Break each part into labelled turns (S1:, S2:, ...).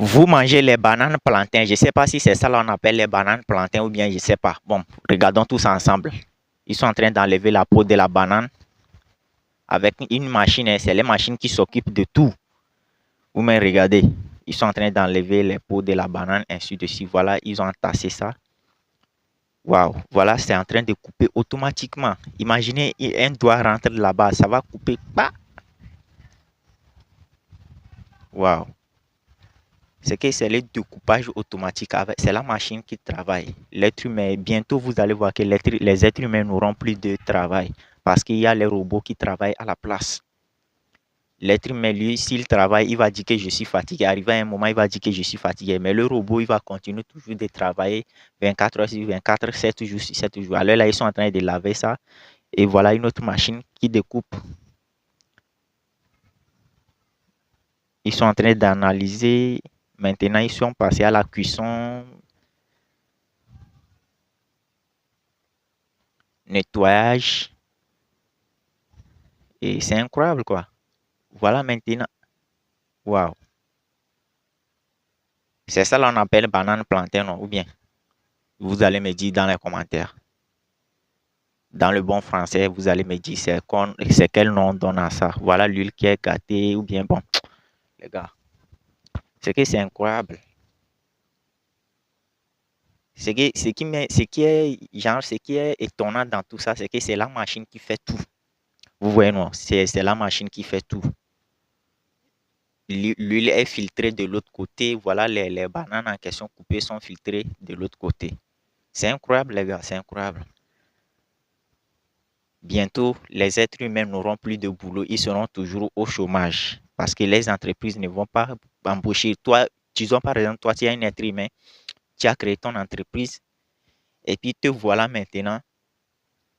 S1: Vous mangez les bananes plantains. Je ne sais pas si c'est ça qu'on appelle les bananes plantains ou bien je ne sais pas. Bon, regardons tous ensemble. Ils sont en train d'enlever la peau de la banane avec une machine. C'est les machines qui s'occupent de tout. Vous me regardez. Ils sont en train d'enlever les peaux de la banane, ainsi de suite. Voilà, ils ont entassé ça. Waouh, voilà, c'est en train de couper automatiquement. Imaginez, un doigt rentre là-bas, ça va couper. Waouh. C'est que c'est le découpage automatique. C'est la machine qui travaille. L'être humain, bientôt vous allez voir que les êtres humains n'auront plus de travail parce qu'il y a les robots qui travaillent à la place. L'être humain, lui, s'il travaille, il va dire que je suis fatigué. Arrivé à un moment, il va dire que je suis fatigué. Mais le robot, il va continuer toujours de travailler 24 heures sur 24, 7 jours sur 7 jours. Alors là, ils sont en train de laver ça. Et voilà une autre machine qui découpe. Ils sont en train d'analyser. Maintenant, ils sont passés à la cuisson, nettoyage. Et c'est incroyable, quoi. Voilà maintenant. Waouh. C'est ça qu'on appelle banane plantain, non? Ou bien, vous allez me dire dans les commentaires. Dans le bon français, vous allez me dire c'est quel nom on donne à ça. Voilà l'huile qui est gâtée ou bien bon. Les gars, c'est que c'est incroyable. Ce qui est étonnant dans tout ça, c'est que c'est la machine qui fait tout. Vous voyez, non? C'est la machine qui fait tout. L'huile est filtrée de l'autre côté. Voilà, les bananes en question coupées sont filtrées de l'autre côté. C'est incroyable, les gars, c'est incroyable. Bientôt, les êtres humains n'auront plus de boulot. Ils seront toujours au chômage parce que les entreprises ne vont pas embaucher. Toi, disons par exemple, toi, tu es un être humain, tu as créé ton entreprise et puis te voilà maintenant,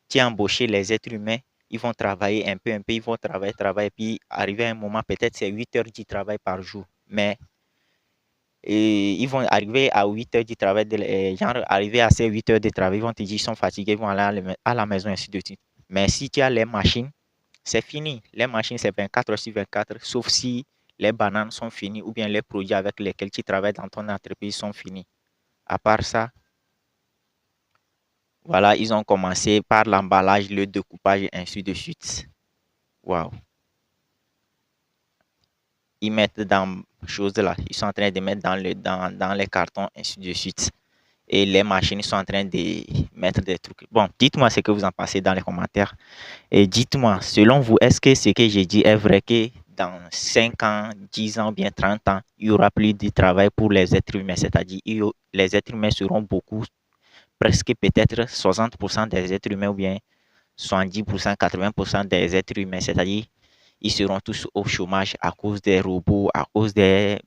S1: tu as embauché les êtres humains. Ils vont travailler un peu, ils vont travailler, et puis arriver à un moment, peut-être c'est 8 heures du travail par jour. Mais ils vont arriver à 8 heures du travail, genre arriver à ces 8 heures de travail, ils vont te dire qu'ils sont fatigués, ils vont aller à la maison, ainsi de suite. Mais si tu as les machines, c'est fini. Les machines, c'est 24 heures sur 24, sauf si les bananes sont finies ou bien les produits avec lesquels tu travailles dans ton entreprise sont finis. À part ça, voilà, ils ont commencé par l'emballage, le découpage et ainsi de suite. Waouh. Ils mettent dans choses là, ils sont en train de mettre dans les cartons, ainsi de suite. Et les machines sont en train de mettre des trucs. Bon, dites-moi ce que vous en pensez dans les commentaires. Et dites-moi, selon vous, est-ce que ce que j'ai dit est vrai que dans 5 ans, 10 ans, bien 30 ans, il y aura plus de travail pour les êtres humains, c'est-à-dire les êtres humains seront beaucoup, presque peut-être 60% des êtres humains ou bien 70%, 80% des êtres humains, c'est-à-dire ils seront tous au chômage à cause des robots, à cause des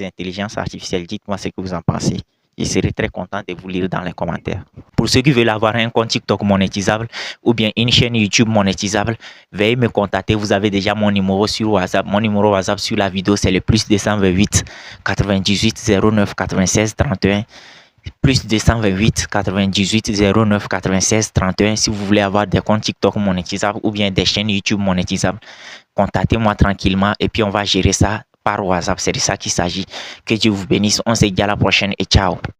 S1: intelligences artificielles. Dites-moi ce que vous en pensez. Je serai très content de vous lire dans les commentaires. Pour ceux qui veulent avoir un compte TikTok monétisable ou bien une chaîne YouTube monétisable, veuillez me contacter. Vous avez déjà mon numéro sur WhatsApp. Mon numéro WhatsApp sur la vidéo, c'est le plus 228 98 09 96 31. Plus 228 98 09 96 31. Si vous voulez avoir des comptes TikTok monétisables ou bien des chaînes YouTube monétisables, contactez-moi tranquillement et puis on va gérer ça par WhatsApp. C'est de ça qu'il s'agit. Que Dieu vous bénisse. On se dit à la prochaine et ciao.